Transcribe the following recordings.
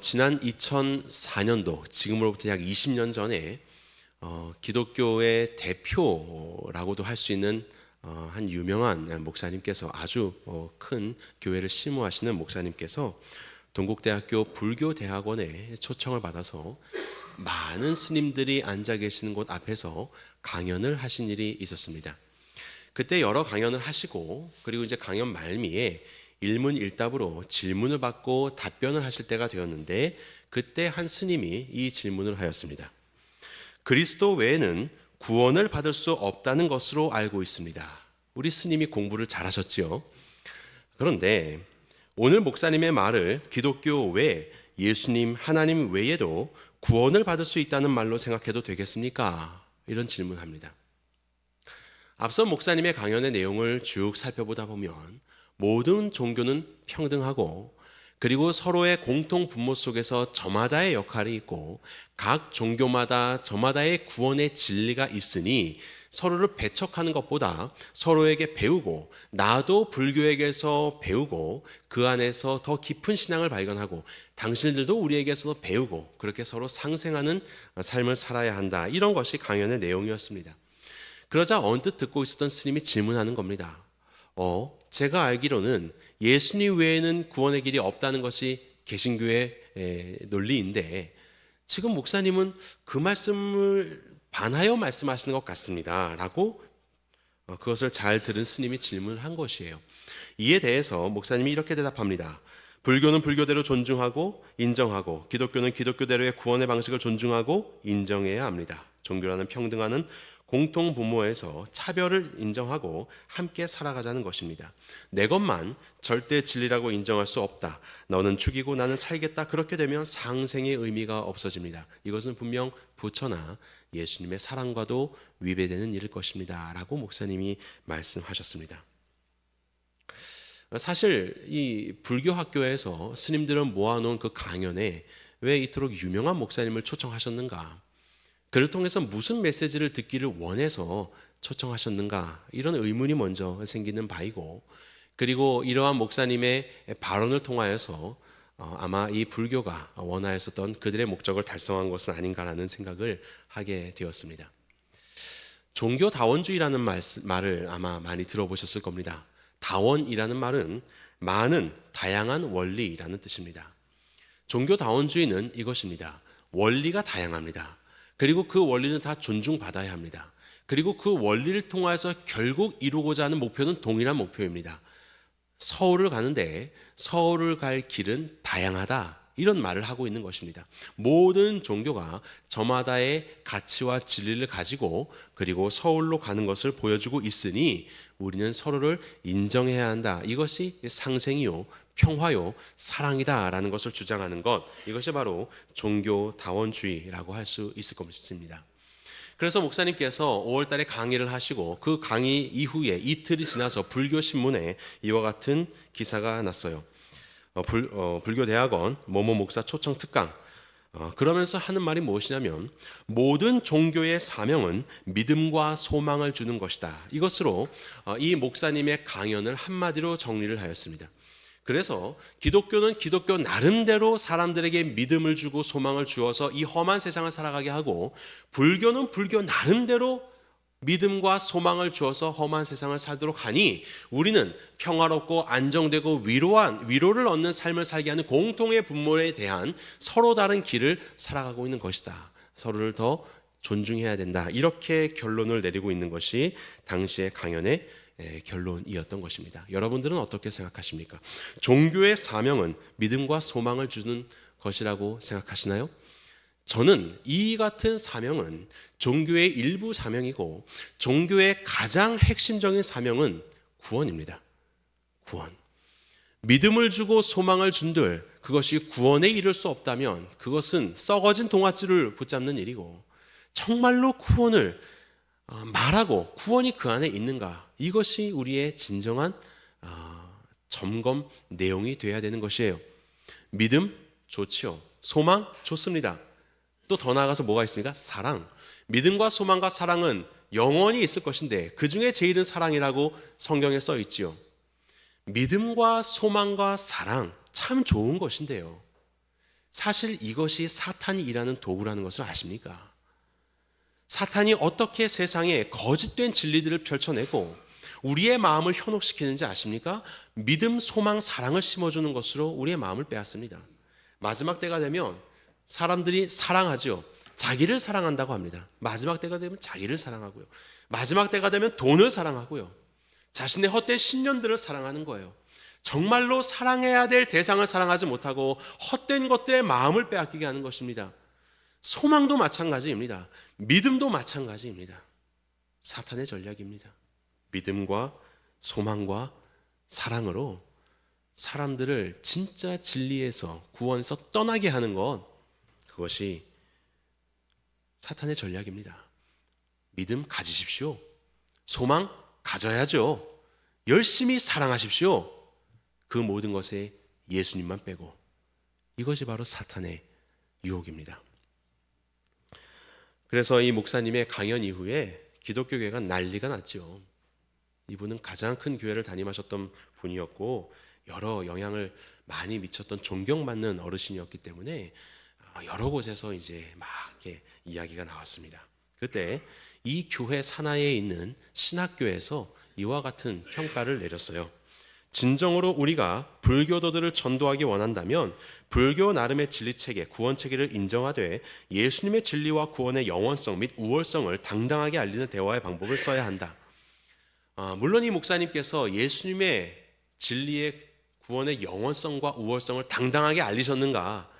지난 2004년도, 지금으로부터 약 20년 전에 기독교의 대표라고도 할 수 있는 한 유명한 목사님께서, 아주 큰 교회를 심무하시는 목사님께서 동국대학교 불교대학원에 초청을 받아서 많은 스님들이 앉아 계시는 곳 앞에서 강연을 하신 일이 있었습니다. 그때 여러 강연을 하시고, 그리고 이제 강연 말미에 일문일답으로 질문을 받고 답변을 하실 때가 되었는데, 그때 한 스님이 이 질문을 하였습니다. 그리스도 외에는 구원을 받을 수 없다는 것으로 알고 있습니다. 우리 스님이 공부를 잘하셨지요. 그런데 오늘 목사님의 말을 기독교 외, 예수님, 하나님 외에도 구원을 받을 수 있다는 말로 생각해도 되겠습니까? 이런 질문합니다. 앞서 목사님의 강연의 내용을 쭉 살펴보다 보면 모든 종교는 평등하고, 그리고 서로의 공통 분모 속에서 저마다의 역할이 있고, 각 종교마다 저마다의 구원의 진리가 있으니 서로를 배척하는 것보다 서로에게 배우고, 나도 불교에게서 배우고 그 안에서 더 깊은 신앙을 발견하고 당신들도 우리에게서 배우고, 그렇게 서로 상생하는 삶을 살아야 한다. 이런 것이 강연의 내용이었습니다. 그러자 언뜻 듣고 있었던 스님이 질문하는 겁니다. 제가 알기로는 예수님 외에는 구원의 길이 없다는 것이 개신교의 논리인데, 지금 목사님은 그 말씀을 반하여 말씀하시는 것 같습니다. 라고 그것을 잘 들은 스님이 질문을 한 것이에요. 이에 대해서 목사님이 이렇게 대답합니다. 불교는 불교대로 존중하고 인정하고, 기독교는 기독교대로의 구원의 방식을 존중하고 인정해야 합니다. 종교라는 평등하는 공통 분모에서 차별을 인정하고 함께 살아가자는 것입니다. 내 것만 절대 진리라고 인정할 수 없다. 너는 죽이고 나는 살겠다. 그렇게 되면 상생의 의미가 없어집니다. 이것은 분명 부처나 예수님의 사랑과도 위배되는 일일 것입니다. 라고 목사님이 말씀하셨습니다. 사실 이 불교 학교에서 스님들은 모아놓은 그 강연에 왜 이토록 유명한 목사님을 초청하셨는가? 그를 통해서 무슨 메시지를 듣기를 원해서 초청하셨는가? 이런 의문이 먼저 생기는 바이고, 그리고 이러한 목사님의 발언을 통하여서 아마 이 불교가 원하였었던 그들의 목적을 달성한 것은 아닌가라는 생각을 하게 되었습니다. 종교다원주의라는 말을 아마 많이 들어보셨을 겁니다. 다원이라는 말은 많은, 다양한 원리라는 뜻입니다. 종교다원주의는 이것입니다. 원리가 다양합니다. 그리고 그 원리는 다 존중받아야 합니다. 그리고 그 원리를 통해서 결국 이루고자 하는 목표는 동일한 목표입니다. 서울을 가는데 서울을 갈 길은 다양하다. 이런 말을 하고 있는 것입니다. 모든 종교가 저마다의 가치와 진리를 가지고, 그리고 서울로 가는 것을 보여주고 있으니 우리는 서로를 인정해야 한다. 이것이 상생이요, 평화요, 사랑이다라는 것을 주장하는 것, 이것이 바로 종교다원주의라고 할 수 있을 것입니다. 그래서 목사님께서 5월 달에 강의를 하시고, 그 강의 이후에 이틀이 지나서 불교신문에 이와 같은 기사가 났어요. 불교대학원 모모 목사 초청 특강. 그러면서 하는 말이 무엇이냐면, 모든 종교의 사명은 믿음과 소망을 주는 것이다. 이것으로 이 목사님의 강연을 한마디로 정리를 하였습니다. 그래서 기독교는 기독교 나름대로 사람들에게 믿음을 주고 소망을 주어서 이 험한 세상을 살아가게 하고, 불교는 불교 나름대로 믿음과 소망을 주어서 험한 세상을 살도록 하니 우리는 평화롭고 안정되고 위로를 얻는 삶을 살게 하는 공통의 분모에 대한 서로 다른 길을 살아가고 있는 것이다. 서로를 더 존중해야 된다. 이렇게 결론을 내리고 있는 것이 당시의 강연의 결론이었던 것입니다. 여러분들은 어떻게 생각하십니까? 종교의 사명은 믿음과 소망을 주는 것이라고 생각하시나요? 저는 이 같은 사명은 종교의 일부 사명이고, 종교의 가장 핵심적인 사명은 구원입니다. 구원. 믿음을 주고 소망을 준들 그것이 구원에 이를 수 없다면 그것은 썩어진 동아줄을 붙잡는 일이고, 정말로 구원을 말하고 구원이 그 안에 있는가, 이것이 우리의 진정한 점검 내용이 되어야 되는 것이에요. 믿음 좋지요. 소망 좋습니다. 또 더 나아가서 뭐가 있습니까? 사랑. 믿음과 소망과 사랑은 영원히 있을 것인데 그 중에 제일은 사랑이라고 성경에 써 있지요. 믿음과 소망과 사랑 참 좋은 것인데요, 사실 이것이 사탄이 일하는 도구라는 것을 아십니까? 사탄이 어떻게 세상에 거짓된 진리들을 펼쳐내고 우리의 마음을 현혹시키는지 아십니까? 믿음, 소망, 사랑을 심어주는 것으로 우리의 마음을 빼앗습니다. 마지막 때가 되면 사람들이 사랑하죠. 자기를 사랑한다고 합니다. 마지막 때가 되면 자기를 사랑하고요. 마지막 때가 되면 돈을 사랑하고요. 자신의 헛된 신념들을 사랑하는 거예요. 정말로 사랑해야 될 대상을 사랑하지 못하고 헛된 것들에 마음을 빼앗기게 하는 것입니다. 소망도 마찬가지입니다. 믿음도 마찬가지입니다. 사탄의 전략입니다. 믿음과 소망과 사랑으로 사람들을 진짜 진리에서 구원에서 떠나게 하는 것, 그것이 사탄의 전략입니다. 믿음 가지십시오. 소망 가져야죠. 열심히 사랑하십시오. 그 모든 것에 예수님만 빼고. 이것이 바로 사탄의 유혹입니다. 그래서 이 목사님의 강연 이후에 기독교계가 난리가 났죠. 이분은 가장 큰 교회를 담임하셨던 분이었고 여러 영향을 많이 미쳤던 존경받는 어르신이었기 때문에 여러 곳에서 이제 막 이렇게 이야기가 나왔습니다. 그때 이 교회 산하에 있는 신학교에서 이와 같은 평가를 내렸어요. 진정으로 우리가 불교도들을 전도하기 원한다면 불교 나름의 진리체계, 구원체계를 인정하되 예수님의 진리와 구원의 영원성 및 우월성을 당당하게 알리는 대화의 방법을 써야 한다. 물론 이 목사님께서 예수님의 진리의 구원의 영원성과 우월성을 당당하게 알리셨는가?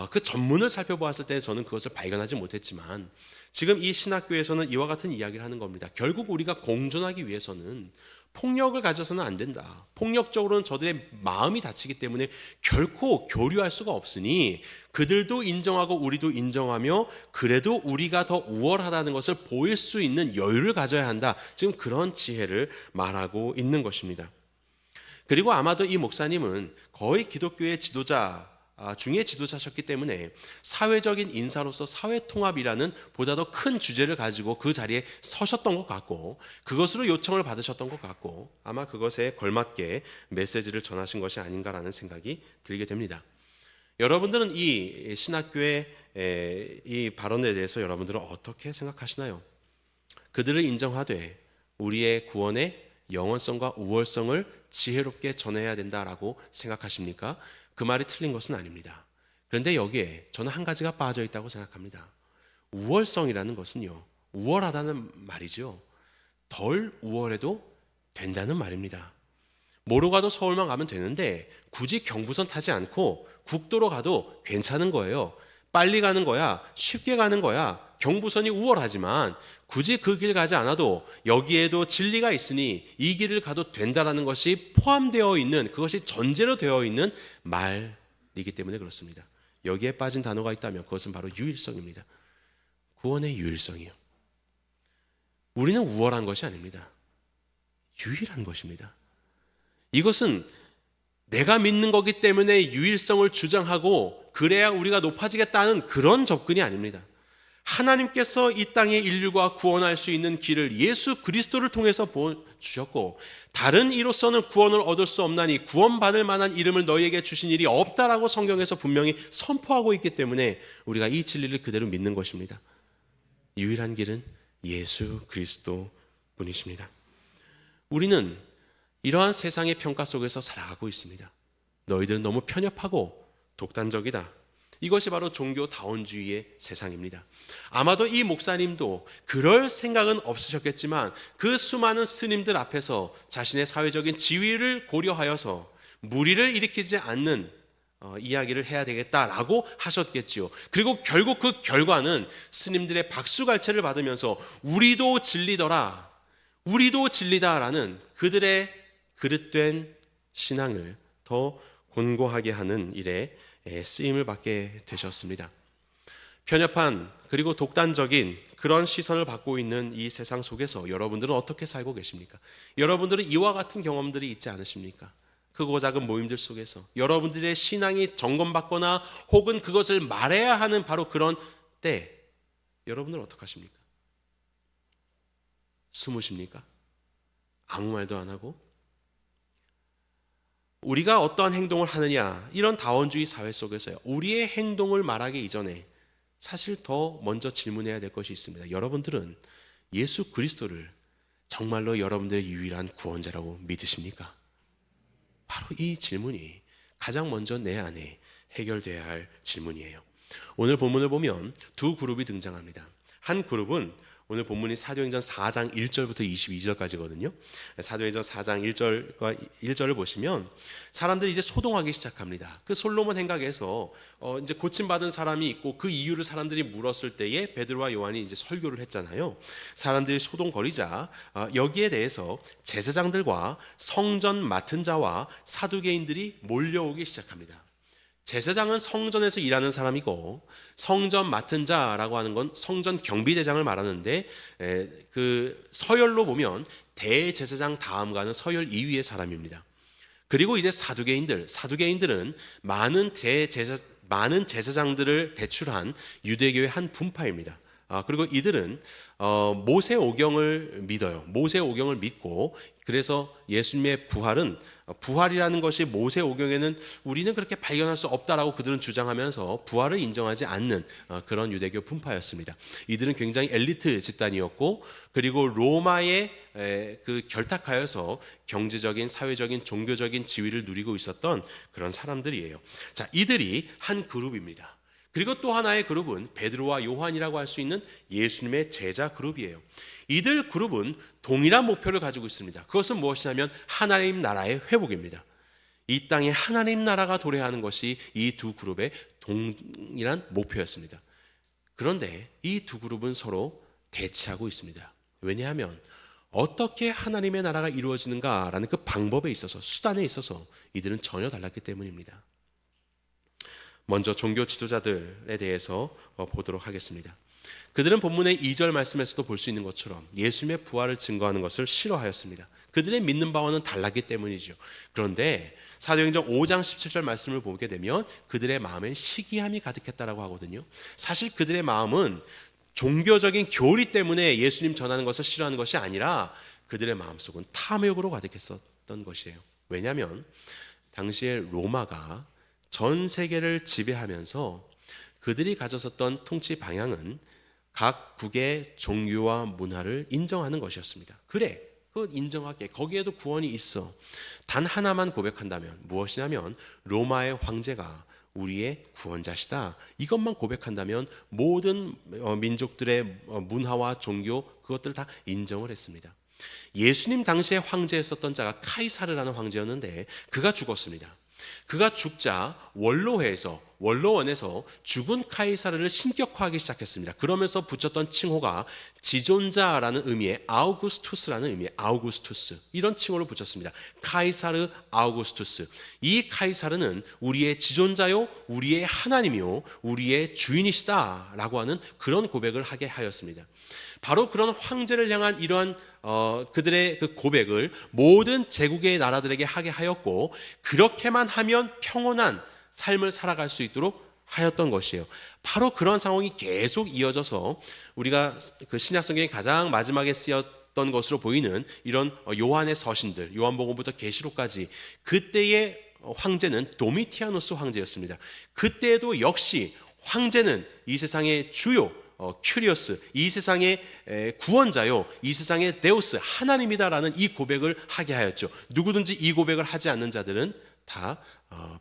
그 전문을 살펴보았을 때 저는 그것을 발견하지 못했지만 지금 이 신학교에서는 이와 같은 이야기를 하는 겁니다. 결국 우리가 공존하기 위해서는 폭력을 가져서는 안 된다. 폭력적으로는 저들의 마음이 다치기 때문에 결코 교류할 수가 없으니 그들도 인정하고 우리도 인정하며 그래도 우리가 더 우월하다는 것을 보일 수 있는 여유를 가져야 한다. 지금 그런 지혜를 말하고 있는 것입니다. 그리고 아마도 이 목사님은 거의 기독교의 지도자 중에 지도자셨기 때문에 사회적인 인사로서 사회통합이라는 보다 더 큰 주제를 가지고 그 자리에 서셨던 것 같고 그것으로 요청을 받으셨던 것 같고 아마 그것에 걸맞게 메시지를 전하신 것이 아닌가라는 생각이 들게 됩니다. 여러분들은 이 신학교의 이 발언에 대해서 여러분들은 어떻게 생각하시나요? 그들을 인정하되 우리의 구원의 영원성과 우월성을 지혜롭게 전해야 된다라고 생각하십니까? 그 말이 틀린 것은 아닙니다. 그런데 여기에 저는 한 가지가 빠져 있다고 생각합니다. 우월성이라는 것은요, 우월하다는 말이죠. 덜 우월해도 된다는 말입니다. 뭐로 가도 서울만 가면 되는데 굳이 경부선 타지 않고 국도로 가도 괜찮은 거예요. 빨리 가는 거야, 쉽게 가는 거야. 경부선이 우월하지만 굳이 그 길 가지 않아도 여기에도 진리가 있으니 이 길을 가도 된다라는 것이 포함되어 있는, 그것이 전제로 되어 있는 말이기 때문에 그렇습니다. 여기에 빠진 단어가 있다면 그것은 바로 유일성입니다. 구원의 유일성이요. 우리는 우월한 것이 아닙니다. 유일한 것입니다. 이것은 내가 믿는 거기 때문에 유일성을 주장하고 그래야 우리가 높아지겠다는 그런 접근이 아닙니다. 하나님께서 이 땅의 인류가 구원할 수 있는 길을 예수 그리스도를 통해서 보여주셨고 다른 이로서는 구원을 얻을 수 없나니 구원받을 만한 이름을 너희에게 주신 일이 없다라고 성경에서 분명히 선포하고 있기 때문에 우리가 이 진리를 그대로 믿는 것입니다. 유일한 길은 예수 그리스도 뿐이십니다. 우리는 이러한 세상의 평가 속에서 살아가고 있습니다. 너희들은 너무 편협하고 독단적이다. 이것이 바로 종교다원주의의 세상입니다. 아마도 이 목사님도 그럴 생각은 없으셨겠지만 그 수많은 스님들 앞에서 자신의 사회적인 지위를 고려하여서 무리를 일으키지 않는 이야기를 해야 되겠다라고 하셨겠지요. 그리고 결국 그 결과는 스님들의 박수갈채를 받으면서 우리도 진리더라, 우리도 진리다라는 그들의 그릇된 신앙을 더 곤고하게 하는 일에 쓰임을 받게 되셨습니다. 편협한 그리고 독단적인 그런 시선을 받고 있는 이 세상 속에서 여러분들은 어떻게 살고 계십니까? 여러분들은 이와 같은 경험들이 있지 않으십니까? 크고 작은 모임들 속에서 여러분들의 신앙이 점검받거나 혹은 그것을 말해야 하는 바로 그런 때 여러분들은 어떻게 하십니까? 숨으십니까? 아무 말도 안 하고? 우리가 어떠한 행동을 하느냐, 이런 다원주의 사회 속에서요, 우리의 행동을 말하기 이전에 사실 더 먼저 질문해야 될 것이 있습니다. 여러분들은 예수 그리스도를 정말로 여러분들의 유일한 구원자라고 믿으십니까? 바로 이 질문이 가장 먼저 내 안에 해결돼야 할 질문이에요. 오늘 본문을 보면 두 그룹이 등장합니다. 한 그룹은 오늘 본문이 사도행전 4장 1절부터 22절까지거든요. 사도행전 4장 1절과 1절을 보시면 사람들이 이제 소동하기 시작합니다. 그 솔로몬 행각에서 이제 고침받은 사람이 있고 그 이유를 사람들이 물었을 때에 베드로와 요한이 이제 설교를 했잖아요. 사람들이 소동거리자 여기에 대해서 제사장들과 성전 맡은 자와 사두개인들이 몰려오기 시작합니다. 제사장은 성전에서 일하는 사람이고 성전 맡은 자라고 하는 건 성전 경비대장을 말하는데, 그 서열로 보면 대제사장 다음가는 서열 2위의 사람입니다. 그리고 이제 사두개인들은 많은 제사장들을 배출한 유대교의 한 분파입니다. 그리고 이들은 모세 오경을 믿어요. 모세 오경을 믿고, 그래서 예수님의 부활이라는 것이 모세 오경에는 우리는 그렇게 발견할 수 없다라고 그들은 주장하면서 부활을 인정하지 않는 그런 유대교 분파였습니다. 이들은 굉장히 엘리트 집단이었고, 그리고 로마에 그 결탁하여서 경제적인, 사회적인, 종교적인 지위를 누리고 있었던 그런 사람들이에요. 자, 이들이 한 그룹입니다. 그리고 또 하나의 그룹은 베드로와 요한이라고 할 수 있는 예수님의 제자 그룹이에요. 이들 그룹은 동일한 목표를 가지고 있습니다. 그것은 무엇이냐면 하나님 나라의 회복입니다. 이 땅에 하나님 나라가 도래하는 것이 이 두 그룹의 동일한 목표였습니다. 그런데 이 두 그룹은 서로 대치하고 있습니다. 왜냐하면 어떻게 하나님의 나라가 이루어지는가라는 그 방법에 있어서, 수단에 있어서 이들은 전혀 달랐기 때문입니다. 먼저 종교 지도자들에 대해서 보도록 하겠습니다. 그들은 본문의 2절 말씀에서도 볼 수 있는 것처럼 예수님의 부활을 증거하는 것을 싫어하였습니다. 그들의 믿는 바와는 달랐기 때문이죠. 그런데 사도행전 5장 17절 말씀을 보게 되면 그들의 마음엔 시기함이 가득했다라고 하거든요. 사실 그들의 마음은 종교적인 교리 때문에 예수님 전하는 것을 싫어하는 것이 아니라 그들의 마음속은 탐욕으로 가득했었던 것이에요. 왜냐하면 당시에 로마가 전 세계를 지배하면서 그들이 가졌었던 통치 방향은 각 국의 종교와 문화를 인정하는 것이었습니다. 그래, 그건 인정할게. 거기에도 구원이 있어. 단 하나만 고백한다면, 무엇이냐면 로마의 황제가 우리의 구원자시다. 이것만 고백한다면 모든 민족들의 문화와 종교, 그것들을 다 인정을 했습니다. 예수님 당시에 황제였었던 자가 카이사르라는 황제였는데 그가 죽었습니다. 그가 죽자 원로원에서 죽은 카이사르를 신격화하기 시작했습니다. 그러면서 붙였던 칭호가 지존자라는 의미의 아우구스투스라는 의미의 아우구스투스, 이런 칭호를 붙였습니다. 카이사르 아우구스투스. 이 카이사르는 우리의 지존자요, 우리의 하나님이요, 우리의 주인이시다라고 하는 그런 고백을 하게 하였습니다. 바로 그런 황제를 향한 이러한 그들의 그 고백을 모든 제국의 나라들에게 하게 하였고, 그렇게만 하면 평온한 삶을 살아갈 수 있도록 하였던 것이에요. 바로 그런 상황이 계속 이어져서 우리가 그 신약 성경의 가장 마지막에 쓰였던 것으로 보이는 이런 요한의 서신들, 요한복음부터 계시록까지, 그때의 황제는 도미티아누스 황제였습니다. 그때도 역시 황제는 이 세상의 주요 큐리오스, 이 세상의 구원자요, 이 세상의 데우스, 하나님이다라는 이 고백을 하게 하였죠. 누구든지 이 고백을 하지 않는 자들은 다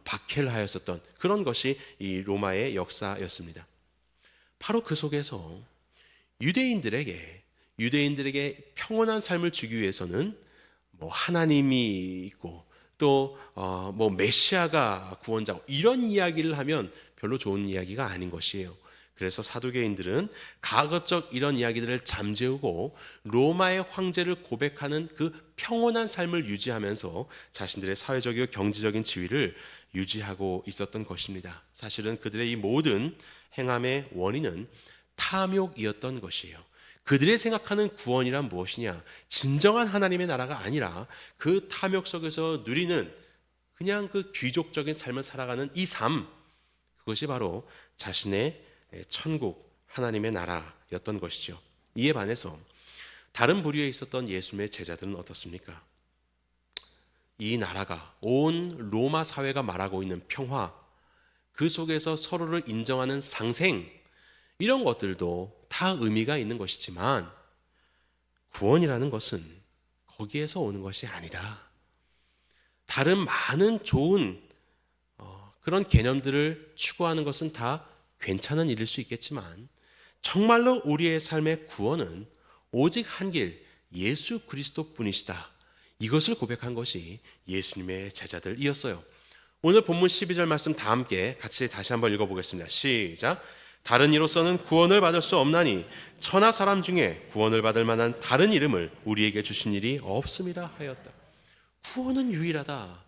박해를 하였었던 그런 것이 이 로마의 역사였습니다. 바로 그 속에서 유대인들에게 평온한 삶을 주기 위해서는 뭐 하나님이 있고 또 뭐 메시아가 구원자고, 이런 이야기를 하면 별로 좋은 이야기가 아닌 것이에요. 그래서 사두개인들은 가급적 이런 이야기들을 잠재우고 로마의 황제를 고백하는 그 평온한 삶을 유지하면서 자신들의 사회적이고 경제적인 지위를 유지하고 있었던 것입니다. 사실은 그들의 이 모든 행함의 원인은 탐욕이었던 것이에요. 그들의 생각하는 구원이란 무엇이냐? 진정한 하나님의 나라가 아니라 그 탐욕 속에서 누리는 그냥 그 귀족적인 삶을 살아가는 이 삶, 그것이 바로 자신의 천국, 하나님의 나라였던 것이죠. 이에 반해서 다른 부류에 있었던 예수님의 제자들은 어떻습니까? 이 나라가 온 로마 사회가 말하고 있는 평화, 그 속에서 서로를 인정하는 상생, 이런 것들도 다 의미가 있는 것이지만 구원이라는 것은 거기에서 오는 것이 아니다. 다른 많은 좋은 그런 개념들을 추구하는 것은 다 괜찮은 일일 수 있겠지만 정말로 우리의 삶의 구원은 오직 한 길 예수 그리스도뿐이시다. 이것을 고백한 것이 예수님의 제자들이었어요. 오늘 본문 12절 말씀 다 함께 같이 다시 한번 읽어보겠습니다. 시작. 다른 이로서는 구원을 받을 수 없나니 천하 사람 중에 구원을 받을 만한 다른 이름을 우리에게 주신 일이 없음이라 하였다. 구원은 유일하다.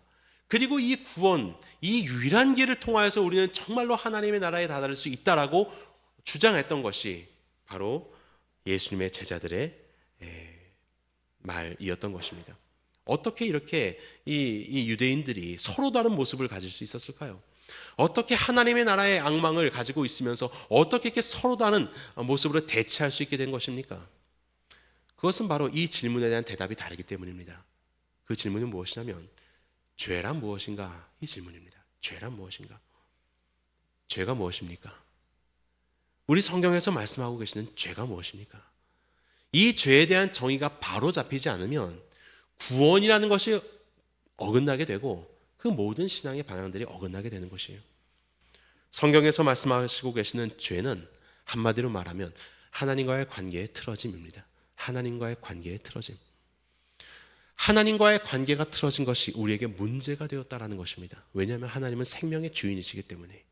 그리고 이 구원, 이 유일한 길을 통하여서 우리는 정말로 하나님의 나라에 다다를 수 있다라고 주장했던 것이 바로 예수님의 제자들의 말이었던 것입니다. 어떻게 이렇게 이 유대인들이 서로 다른 모습을 가질 수 있었을까요? 어떻게 하나님의 나라의 앙망을 가지고 있으면서 어떻게 이렇게 서로 다른 모습으로 대치할 수 있게 된 것입니까? 그것은 바로 이 질문에 대한 대답이 다르기 때문입니다. 그 질문은 무엇이냐면 죄란 무엇인가? 이 질문입니다. 죄란 무엇인가? 죄가 무엇입니까? 우리 성경에서 말씀하고 계시는 죄가 무엇입니까? 이 죄에 대한 정의가 바로 잡히지 않으면 구원이라는 것이 어긋나게 되고 그 모든 신앙의 방향들이 어긋나게 되는 것이에요. 성경에서 말씀하시고 계시는 죄는 한마디로 말하면 하나님과의 관계의 틀어짐입니다. 하나님과의 관계의 틀어짐. 하나님과의 관계가 틀어진 것이 우리에게 문제가 되었다라는 것입니다. 왜냐하면 하나님은 생명의 주인이시기 때문에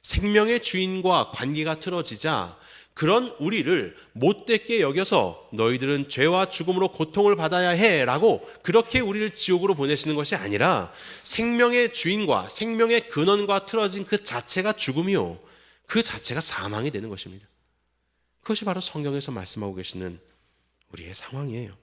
생명의 주인과 관계가 틀어지자 그런 우리를 못되게 여겨서 너희들은 죄와 죽음으로 고통을 받아야 해라고 그렇게 우리를 지옥으로 보내시는 것이 아니라 생명의 주인과 생명의 근원과 틀어진 그 자체가 죽음이요, 그 자체가 사망이 되는 것입니다. 그것이 바로 성경에서 말씀하고 계시는 우리의 상황이에요.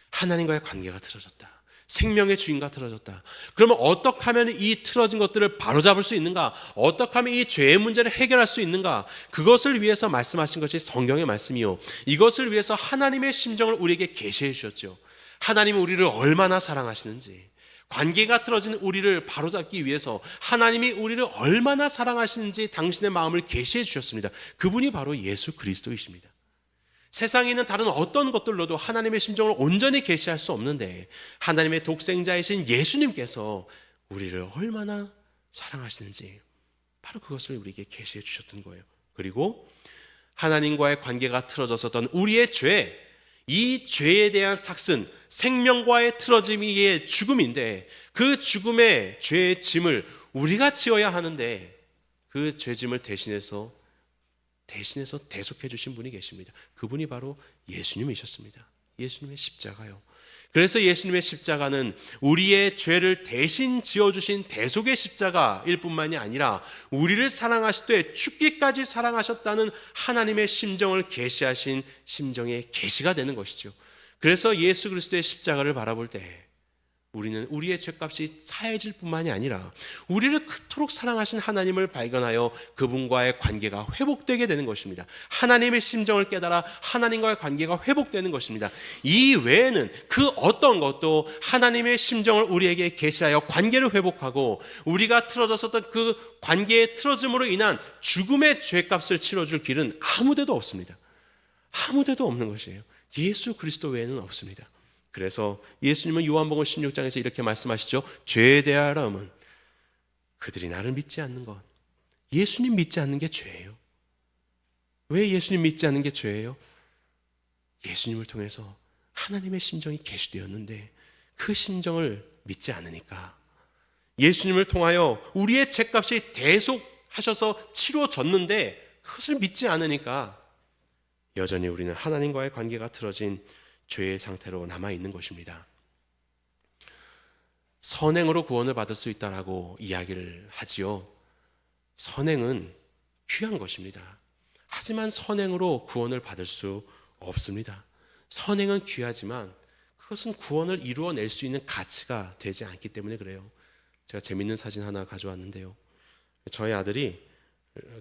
하나님과의 관계가 틀어졌다. 생명의 주인과 틀어졌다. 그러면 어떻게 하면 이 틀어진 것들을 바로잡을 수 있는가? 어떻게 하면 이 죄의 문제를 해결할 수 있는가? 그것을 위해서 말씀하신 것이 성경의 말씀이요, 이것을 위해서 하나님의 심정을 우리에게 계시해 주셨죠. 하나님은 우리를 얼마나 사랑하시는지, 관계가 틀어진 우리를 바로잡기 위해서 하나님이 우리를 얼마나 사랑하시는지 당신의 마음을 계시해 주셨습니다. 그분이 바로 예수 그리스도이십니다. 세상에 있는 다른 어떤 것들로도 하나님의 심정을 온전히 계시할 수 없는데 하나님의 독생자이신 예수님께서 우리를 얼마나 사랑하시는지 바로 그것을 우리에게 계시해 주셨던 거예요. 그리고 하나님과의 관계가 틀어졌었던 우리의 죄, 이 죄에 대한 삭슨, 생명과의 틀어짐이 죽음인데 그 죽음의 죄의 짐을 우리가 지어야 하는데 그 죄짐을 대신해서 대속해 주신 분이 계십니다. 그분이 바로 예수님이셨습니다. 예수님의 십자가요. 그래서 예수님의 십자가는 우리의 죄를 대신 지어주신 대속의 십자가일 뿐만이 아니라 우리를 사랑하시되 죽기까지 사랑하셨다는 하나님의 심정을 계시하신 심정의 계시가 되는 것이죠. 그래서 예수 그리스도의 십자가를 바라볼 때 우리는 우리의 죄값이 사해질 뿐만이 아니라 우리를 그토록 사랑하신 하나님을 발견하여 그분과의 관계가 회복되게 되는 것입니다. 하나님의 심정을 깨달아 하나님과의 관계가 회복되는 것입니다. 이 외에는 그 어떤 것도 하나님의 심정을 우리에게 계시하여 관계를 회복하고 우리가 틀어졌었던 그 관계의 틀어짐으로 인한 죽음의 죄값을 치러줄 길은 아무데도 없습니다. 아무데도 없는 것이에요. 예수 그리스도 외에는 없습니다. 그래서 예수님은 요한복음 16장에서 이렇게 말씀하시죠. 죄에 대하여는 그들이 나를 믿지 않는 것. 예수님 믿지 않는 게 죄예요. 왜 예수님 믿지 않는 게 죄예요? 예수님을 통해서 하나님의 심정이 계시되었는데 그 심정을 믿지 않으니까, 예수님을 통하여 우리의 죄값이 대속하셔서 치루어졌는데 그것을 믿지 않으니까 여전히 우리는 하나님과의 관계가 틀어진 죄의 상태로 남아있는 것입니다. 선행으로 구원을 받을 수 있다라고 이야기를 하지요. 선행은 귀한 것입니다. 하지만 선행으로 구원을 받을 수 없습니다. 선행은 귀하지만 그것은 구원을 이루어낼 수 있는 가치가 되지 않기 때문에 그래요. 제가 재밌는 사진 하나 가져왔는데요. 저희 아들이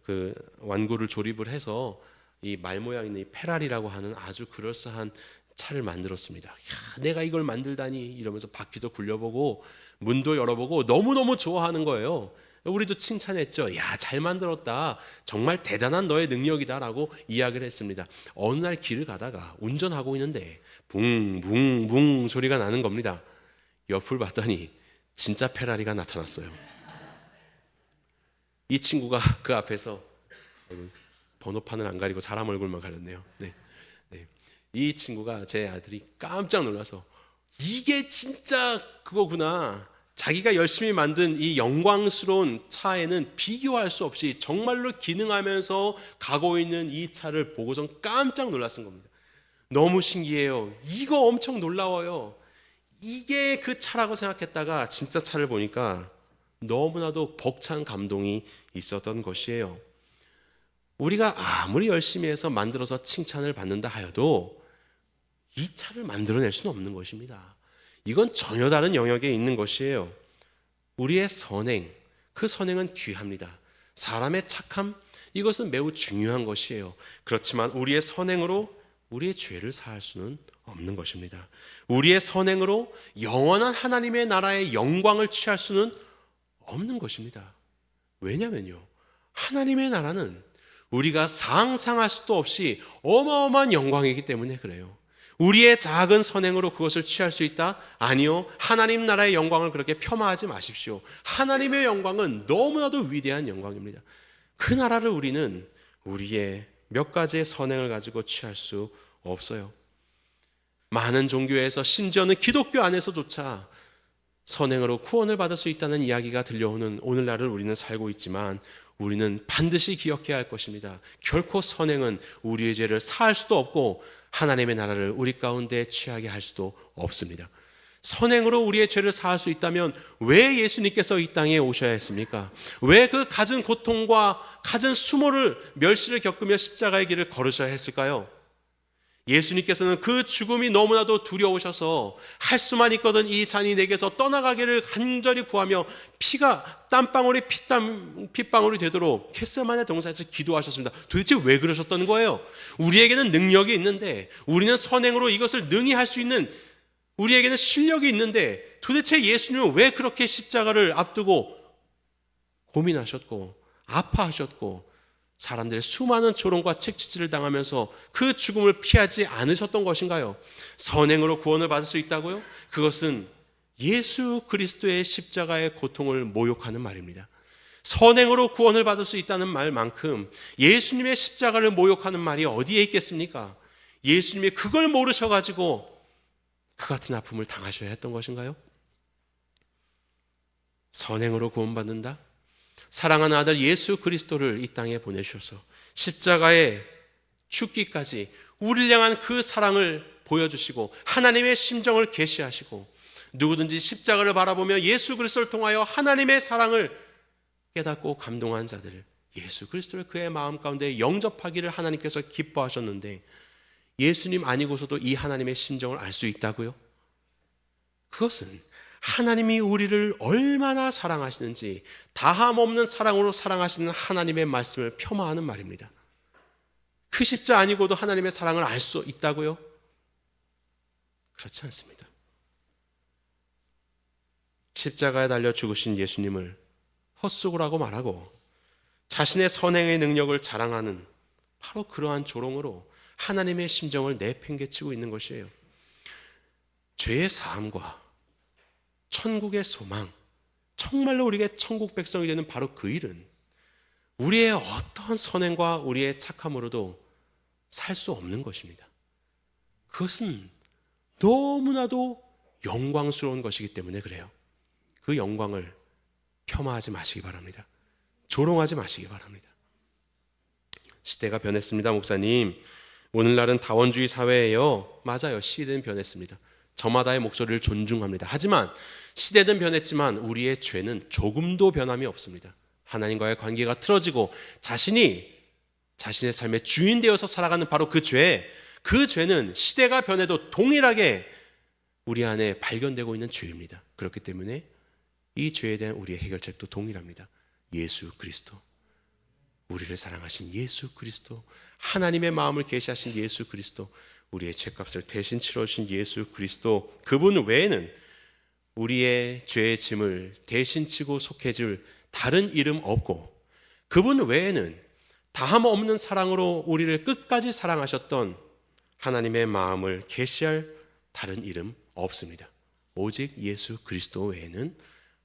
그 완구를 조립을 해서 이 말 모양 있는 이 페라리라고 하는 아주 그럴싸한 차를 만들었습니다. 야, 내가 이걸 만들다니 이러면서 바퀴도 굴려보고 문도 열어보고 너무너무 좋아하는 거예요. 우리도 칭찬했죠. 야, 잘 만들었다. 정말 대단한 너의 능력이다라고 이야기를 했습니다. 어느 날 길을 가다가 운전하고 있는데 붕붕붕 소리가 나는 겁니다. 옆을 봤더니 진짜 페라리가 나타났어요. 이 친구가 그 앞에서 번호판을 안 가리고 사람 얼굴만 가렸네요. 네. 이 친구가, 제 아들이 깜짝 놀라서 이게 진짜 그거구나. 자기가 열심히 만든 이 영광스러운 차에는 비교할 수 없이 정말로 기능하면서 가고 있는 이 차를 보고선 깜짝 놀랐은 겁니다. 너무 신기해요. 이거 엄청 놀라워요. 이게 그 차라고 생각했다가 진짜 차를 보니까 너무나도 벅찬 감동이 있었던 것이에요. 우리가 아무리 열심히 해서 만들어서 칭찬을 받는다 하여도 이 차를 만들어낼 수는 없는 것입니다. 이건 전혀 다른 영역에 있는 것이에요. 우리의 선행, 그 선행은 귀합니다. 사람의 착함, 이것은 매우 중요한 것이에요. 그렇지만 우리의 선행으로 우리의 죄를 사할 수는 없는 것입니다. 우리의 선행으로 영원한 하나님의 나라의 영광을 취할 수는 없는 것입니다. 왜냐면요, 하나님의 나라는 우리가 상상할 수도 없이 어마어마한 영광이기 때문에 그래요. 우리의 작은 선행으로 그것을 취할 수 있다? 아니요. 하나님 나라의 영광을 그렇게 폄하하지 마십시오. 하나님의 영광은 너무나도 위대한 영광입니다. 그 나라를 우리는 우리의 몇 가지의 선행을 가지고 취할 수 없어요. 많은 종교에서, 심지어는 기독교 안에서조차 선행으로 구원을 받을 수 있다는 이야기가 들려오는 오늘날을 우리는 살고 있지만, 우리는 반드시 기억해야 할 것입니다. 결코 선행은 우리의 죄를 사할 수도 없고 하나님의 나라를 우리 가운데 취하게 할 수도 없습니다. 선행으로 우리의 죄를 사할 수 있다면 왜 예수님께서 이 땅에 오셔야 했습니까? 왜 그 갖은 고통과 갖은 수모를, 멸시를 겪으며 십자가의 길을 걸으셔야 했을까요? 예수님께서는 그 죽음이 너무나도 두려우셔서 할 수만 있거든 이 잔이 내게서 떠나가기를 간절히 구하며 피가 땀방울이 핏방울이 되도록 겟세마네 동산에서 기도하셨습니다. 도대체 왜 그러셨던 거예요? 우리에게는 능력이 있는데, 우리는 선행으로 이것을 능히 할 수 있는, 우리에게는 실력이 있는데 도대체 예수님은 왜 그렇게 십자가를 앞두고 고민하셨고 아파하셨고 사람들의 수많은 조롱과 책치질을 당하면서 그 죽음을 피하지 않으셨던 것인가요? 선행으로 구원을 받을 수 있다고요? 그것은 예수 그리스도의 십자가의 고통을 모욕하는 말입니다. 선행으로 구원을 받을 수 있다는 말만큼 예수님의 십자가를 모욕하는 말이 어디에 있겠습니까? 예수님이 그걸 모르셔가지고 그 같은 아픔을 당하셔야 했던 것인가요? 선행으로 구원받는다? 사랑하는 아들 예수 그리스도를 이 땅에 보내주셔서 십자가에 죽기까지 우리를 향한 그 사랑을 보여주시고 하나님의 심정을 계시하시고, 누구든지 십자가를 바라보며 예수 그리스도를 통하여 하나님의 사랑을 깨닫고 감동한 자들을 예수 그리스도를 그의 마음 가운데 영접하기를 하나님께서 기뻐하셨는데, 예수님 아니고서도 이 하나님의 심정을 알 수 있다고요? 그것은 하나님이 우리를 얼마나 사랑하시는지 다함 없는 사랑으로 사랑하시는 하나님의 말씀을 폄하하는 말입니다. 그 십자 아니고도 하나님의 사랑을 알 수 있다고요? 그렇지 않습니다. 십자가에 달려 죽으신 예수님을 헛수고라고 말하고 자신의 선행의 능력을 자랑하는 바로 그러한 조롱으로 하나님의 심정을 내팽개치고 있는 것이에요. 죄의 사함과 천국의 소망, 정말로 우리에게 천국 백성이 되는 바로 그 일은 우리의 어떠한 선행과 우리의 착함으로도 살 수 없는 것입니다. 그것은 너무나도 영광스러운 것이기 때문에 그래요. 그 영광을 폄하하지 마시기 바랍니다. 조롱하지 마시기 바랍니다. 시대가 변했습니다, 목사님. 오늘날은 다원주의 사회예요. 맞아요. 시대는 변했습니다. 저마다의 목소리를 존중합니다. 하지만 시대는 변했지만 우리의 죄는 조금도 변함이 없습니다. 하나님과의 관계가 틀어지고 자신이 자신의 삶의 주인 되어서 살아가는 바로 그 죄는 시대가 변해도 동일하게 우리 안에 발견되고 있는 죄입니다. 그렇기 때문에 이 죄에 대한 우리의 해결책도 동일합니다. 예수 그리스도, 우리를 사랑하신 예수 그리스도, 하나님의 마음을 계시하신 예수 그리스도, 우리의 죄값을 대신 치러주신 예수 그리스도, 그분 외에는 우리의 죄의 짐을 대신 지고 속해줄 다른 이름 없고 그분 외에는 다함 없는 사랑으로 우리를 끝까지 사랑하셨던 하나님의 마음을 계시할 다른 이름 없습니다. 오직 예수 그리스도 외에는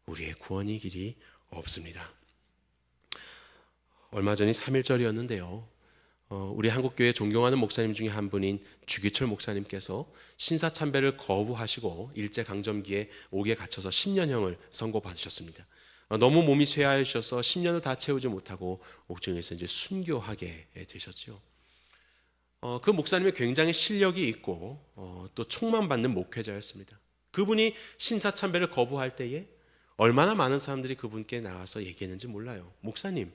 우리의 구원의 길이 없습니다. 얼마 전이 3.1절이었는데요. 우리 한국교회 존경하는 목사님 중에 한 분인 주기철 목사님께서 신사참배를 거부하시고 일제강점기에 옥에 갇혀서 10년형을 선고받으셨습니다. 너무 몸이 쇠하셔서 10년을 다 채우지 못하고 옥중에서 이제 순교하게 되셨죠. 그 목사님이 굉장히 실력이 있고 또 총만 받는 목회자였습니다. 그분이 신사참배를 거부할 때에 얼마나 많은 사람들이 그분께 나와서 얘기했는지 몰라요. 목사님,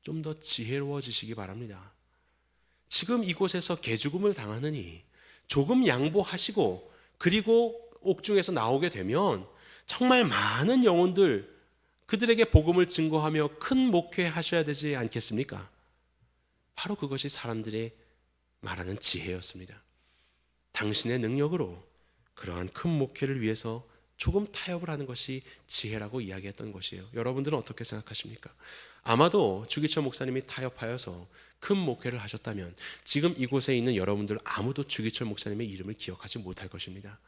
좀 더 지혜로워지시기 바랍니다. 지금 이곳에서 개죽음을 당하느니 조금 양보하시고 그리고 옥중에서 나오게 되면 정말 많은 영혼들 그들에게 복음을 증거하며 큰 목회하셔야 되지 않겠습니까? 바로 그것이 사람들의 말하는 지혜였습니다. 당신의 능력으로 그러한 큰 목회를 위해서 조금 타협을 하는 것이 지혜라고 이야기했던 것이에요. 여러분들은 어떻게 생각하십니까? 아마도 주기철 목사님이 타협하여서 큰 목회를 하셨다면 지금 이곳에 있는 여러분들 아무도 주기철 목사님의 이름을 기억하지 못할 것입니다.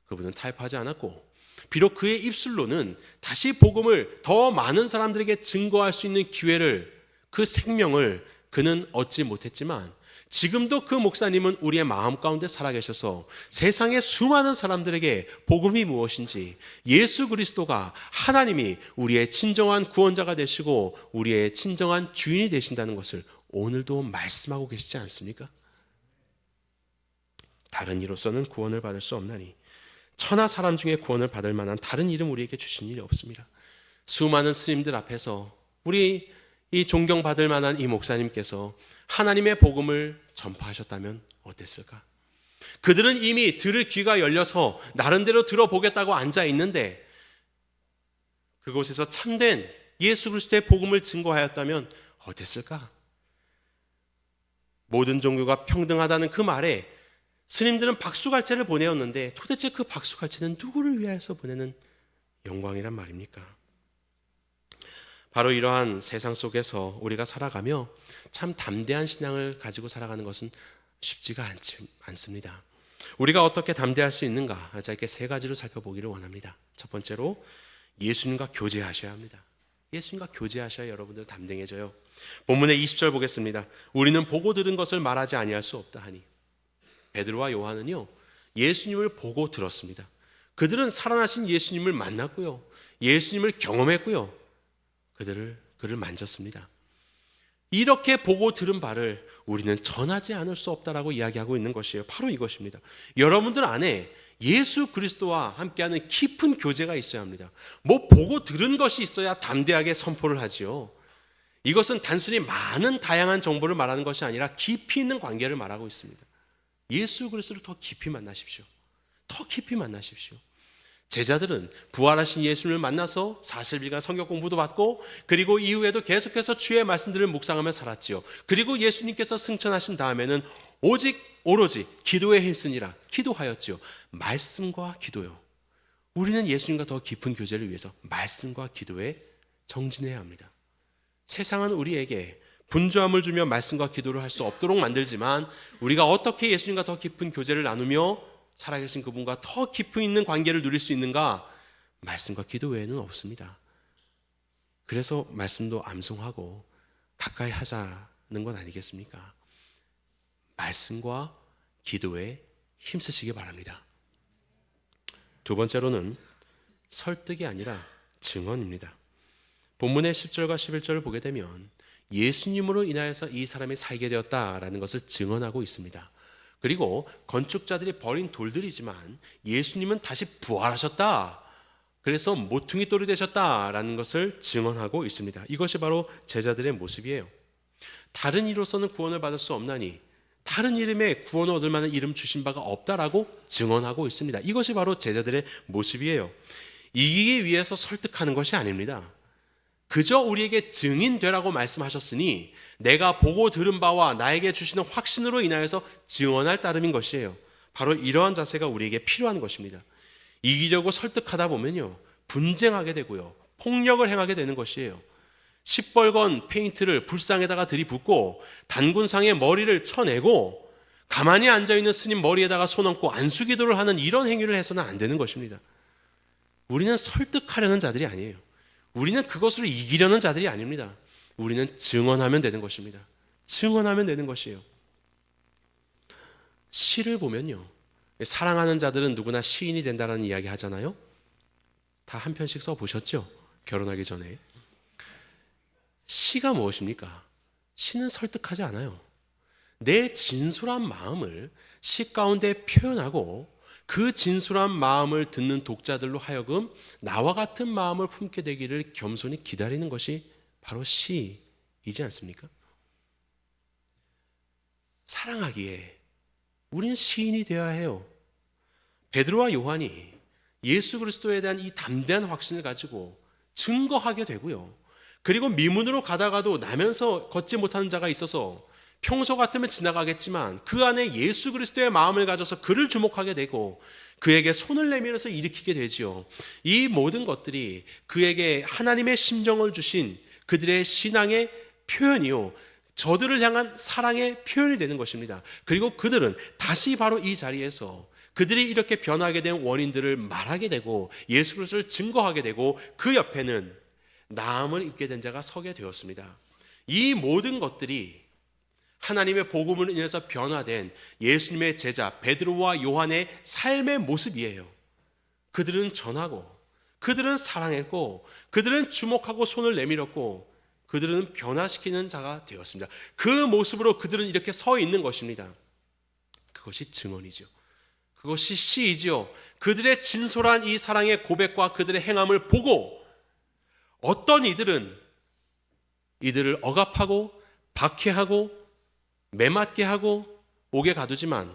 그분은 타협하지 않았고 비록 그의 입술로는 다시 복음을 더 많은 사람들에게 증거할 수 있는 기회를, 그 생명을 그는 얻지 못했지만 지금도 그 목사님은 우리의 마음 가운데 살아계셔서 세상의 수많은 사람들에게 복음이 무엇인지, 예수 그리스도가 하나님이 우리의 진정한 구원자가 되시고 우리의 진정한 주인이 되신다는 것을 오늘도 말씀하고 계시지 않습니까? 다른 이로서는 구원을 받을 수 없나니 천하 사람 중에 구원을 받을 만한 다른 이름 우리에게 주신 일이 없습니다. 수많은 스님들 앞에서 우리 이 존경받을 만한 이 목사님께서 하나님의 복음을 전파하셨다면 어땠을까? 그들은 이미 들을 귀가 열려서 나름대로 들어보겠다고 앉아 있는데 그곳에서 참된 예수 그리스도의 복음을 증거하였다면 어땠을까? 모든 종교가 평등하다는 그 말에 스님들은 박수갈채를 보내었는데 도대체 그 박수갈채는 누구를 위하여서 보내는 영광이란 말입니까? 바로 이러한 세상 속에서 우리가 살아가며 참 담대한 신앙을 가지고 살아가는 것은 쉽지가 않습니다. 우리가 어떻게 담대할 수 있는가? 짧게 세 가지로 살펴보기를 원합니다. 첫 번째로 예수님과 교제하셔야 합니다. 예수님과 교제하셔야 여러분들 담대해져요. 본문의 20절 보겠습니다. 우리는 보고 들은 것을 말하지 아니할 수 없다 하니. 베드로와 요한은요, 예수님을 보고 들었습니다. 그들은 살아나신 예수님을 만났고요, 예수님을 경험했고요, 그를 만졌습니다. 이렇게 보고 들은 바를 우리는 전하지 않을 수 없다라고 이야기하고 있는 것이에요. 바로 이것입니다. 여러분들 안에 예수 그리스도와 함께하는 깊은 교제가 있어야 합니다. 뭐 보고 들은 것이 있어야 담대하게 선포를 하지요. 이것은 단순히 많은 다양한 정보를 말하는 것이 아니라 깊이 있는 관계를 말하고 있습니다. 예수 그리스도를 더 깊이 만나십시오. 더 깊이 만나십시오. 제자들은 부활하신 예수님을 만나서 40일간 성경 공부도 받고 그리고 이후에도 계속해서 주의 말씀들을 묵상하며 살았지요. 그리고 예수님께서 승천하신 다음에는 오로지 기도에 힘쓰니라 기도하였지요. 말씀과 기도요. 우리는 예수님과 더 깊은 교제를 위해서 말씀과 기도에 정진해야 합니다. 세상은 우리에게 분주함을 주며 말씀과 기도를 할 수 없도록 만들지만 우리가 어떻게 예수님과 더 깊은 교제를 나누며 살아계신 그분과 더 깊이 있는 관계를 누릴 수 있는가? 말씀과 기도 외에는 없습니다. 그래서 말씀도 암송하고 가까이 하자는 건 아니겠습니까? 말씀과 기도에 힘쓰시기 바랍니다. 두 번째로는 설득이 아니라 증언입니다. 본문의 10절과 11절을 보게 되면 예수님으로 인하여서 이 사람이 살게 되었다라는 것을 증언하고 있습니다. 그리고 건축자들이 버린 돌들이지만 예수님은 다시 부활하셨다, 그래서 모퉁이 돌이 되셨다라는 것을 증언하고 있습니다. 이것이 바로 제자들의 모습이에요. 다른 이로서는 구원을 받을 수 없나니 다른 이름에 구원을 얻을 만한 이름 주신 바가 없다라고 증언하고 있습니다. 이것이 바로 제자들의 모습이에요. 이기기 위해서 설득하는 것이 아닙니다. 그저 우리에게 증인되라고 말씀하셨으니 내가 보고 들은 바와 나에게 주시는 확신으로 인하여서 증언할 따름인 것이에요. 바로 이러한 자세가 우리에게 필요한 것입니다. 이기려고 설득하다 보면요, 분쟁하게 되고요, 폭력을 행하게 되는 것이에요. 시뻘건 페인트를 불상에다가 들이붓고 단군상의 머리를 쳐내고 가만히 앉아있는 스님 머리에다가 손 얹고 안수기도를 하는 이런 행위를 해서는 안 되는 것입니다. 우리는 설득하려는 자들이 아니에요. 우리는 그것으로 이기려는 자들이 아닙니다. 우리는 증언하면 되는 것입니다. 증언하면 되는 것이에요. 시를 보면요, 사랑하는 자들은 누구나 시인이 된다는 이야기 하잖아요. 다 한 편씩 써보셨죠? 결혼하기 전에. 시가 무엇입니까? 시는 설득하지 않아요. 내 진솔한 마음을 시 가운데 표현하고 그 진솔한 마음을 듣는 독자들로 하여금 나와 같은 마음을 품게 되기를 겸손히 기다리는 것이 바로 시이지 않습니까? 사랑하기에 우리는 시인이 되어야 해요. 베드로와 요한이 예수 그리스도에 대한 이 담대한 확신을 가지고 증거하게 되고요, 그리고 미문으로 가다가도 나면서 걷지 못하는 자가 있어서 평소 같으면 지나가겠지만 그 안에 예수 그리스도의 마음을 가져서 그를 주목하게 되고 그에게 손을 내밀어서 일으키게 되지요. 이 모든 것들이 그에게 하나님의 심정을 주신 그들의 신앙의 표현이요, 저들을 향한 사랑의 표현이 되는 것입니다. 그리고 그들은 다시 바로 이 자리에서 그들이 이렇게 변하게 된 원인들을 말하게 되고 예수 그리스도를 증거하게 되고 그 옆에는 나음을 입게 된 자가 서게 되었습니다. 이 모든 것들이 하나님의 복음을 인해서 변화된 예수님의 제자 베드로와 요한의 삶의 모습이에요. 그들은 전하고 그들은 사랑했고 그들은 주목하고 손을 내밀었고 그들은 변화시키는 자가 되었습니다. 그 모습으로 그들은 이렇게 서 있는 것입니다. 그것이 증언이죠. 그것이 시이지요. 그들의 진솔한 이 사랑의 고백과 그들의 행함을 보고 어떤 이들은 이들을 억압하고 박해하고 매맞게 하고 옥에 가두지만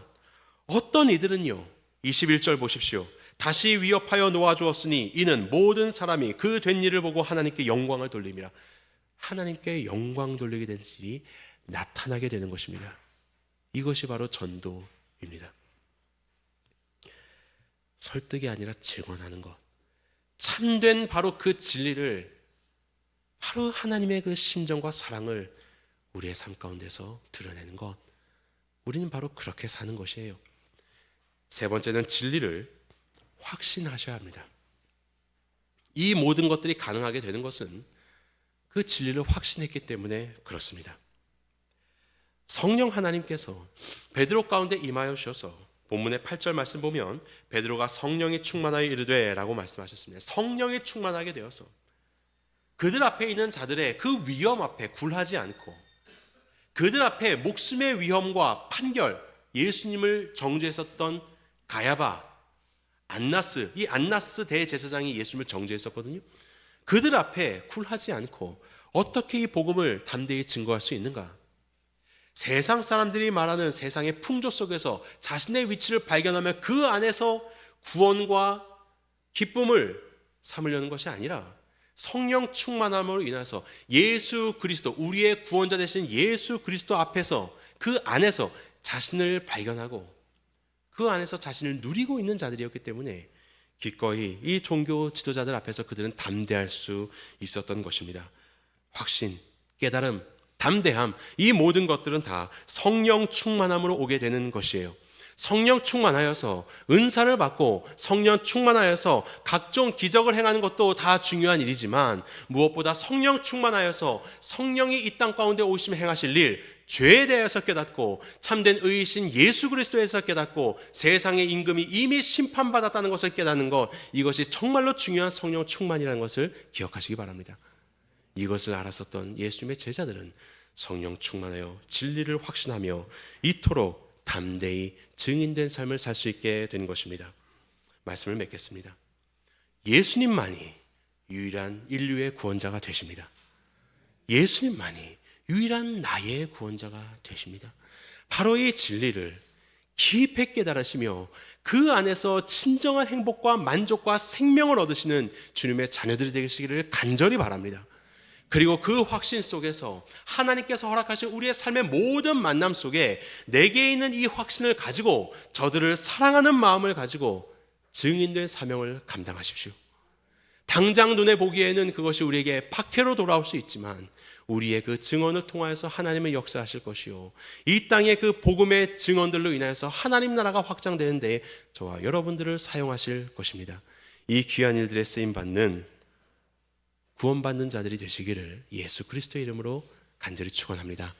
어떤 이들은요, 21절 보십시오. 다시 위협하여 놓아주었으니 이는 모든 사람이 그 된 일을 보고 하나님께 영광을 돌림이라. 하나님께 영광 돌리게 된 일이 나타나게 되는 것입니다. 이것이 바로 전도입니다. 설득이 아니라 증언하는 것, 참된 바로 그 진리를, 바로 하나님의 그 심정과 사랑을 우리의 삶 가운데서 드러내는 것, 우리는 바로 그렇게 사는 것이에요. 세 번째는 진리를 확신하셔야 합니다. 이 모든 것들이 가능하게 되는 것은 그 진리를 확신했기 때문에 그렇습니다. 성령 하나님께서 베드로 가운데 임하여 주셔서 본문의 8절 말씀 보면 베드로가 성령이 충만하여 이르되 라고 말씀하셨습니다. 성령이 충만하게 되어서 그들 앞에 있는 자들의 그 위험 앞에 굴하지 않고 그들 앞에 목숨의 위험과 판결, 예수님을 정죄했었던 가야바, 안나스, 이 안나스 대제사장이 예수님을 정죄했었거든요. 그들 앞에 굴하지 않고 어떻게 이 복음을 담대히 증거할 수 있는가? 세상 사람들이 말하는 세상의 풍조 속에서 자신의 위치를 발견하며 그 안에서 구원과 기쁨을 삼으려는 것이 아니라 성령 충만함으로 인해서 예수 그리스도, 우리의 구원자 되신 예수 그리스도 앞에서 그 안에서 자신을 발견하고 그 안에서 자신을 누리고 있는 자들이었기 때문에 기꺼이 이 종교 지도자들 앞에서 그들은 담대할 수 있었던 것입니다. 확신, 깨달음, 담대함, 이 모든 것들은 다 성령 충만함으로 오게 되는 것이에요. 성령 충만하여서 은사를 받고 성령 충만하여서 각종 기적을 행하는 것도 다 중요한 일이지만 무엇보다 성령 충만하여서 성령이 이 땅 가운데 오시며 행하실 일, 죄에 대해서 깨닫고 참된 의이신 예수 그리스도에서 깨닫고 세상의 임금이 이미 심판받았다는 것을 깨닫는 것, 이것이 정말로 중요한 성령 충만이라는 것을 기억하시기 바랍니다. 이것을 알았었던 예수님의 제자들은 성령 충만하여 진리를 확신하며 이토록 담대히 증인된 삶을 살 수 있게 된 것입니다. 말씀을 맺겠습니다. 예수님만이 유일한 인류의 구원자가 되십니다. 예수님만이 유일한 나의 구원자가 되십니다. 바로 이 진리를 깊이 깨달으시며 그 안에서 진정한 행복과 만족과 생명을 얻으시는 주님의 자녀들이 되시기를 간절히 바랍니다. 그리고 그 확신 속에서 하나님께서 허락하신 우리의 삶의 모든 만남 속에 내게 있는 이 확신을 가지고 저들을 사랑하는 마음을 가지고 증인된 사명을 감당하십시오. 당장 눈에 보기에는 그것이 우리에게 박해로 돌아올 수 있지만 우리의 그 증언을 통하여서 하나님의 역사하실 것이요, 이 땅의 그 복음의 증언들로 인하여서 하나님 나라가 확장되는 데에 저와 여러분들을 사용하실 것입니다. 이 귀한 일들에 쓰임받는 구원받는 자들이 되시기를 예수 그리스도의 이름으로 간절히 축원합니다.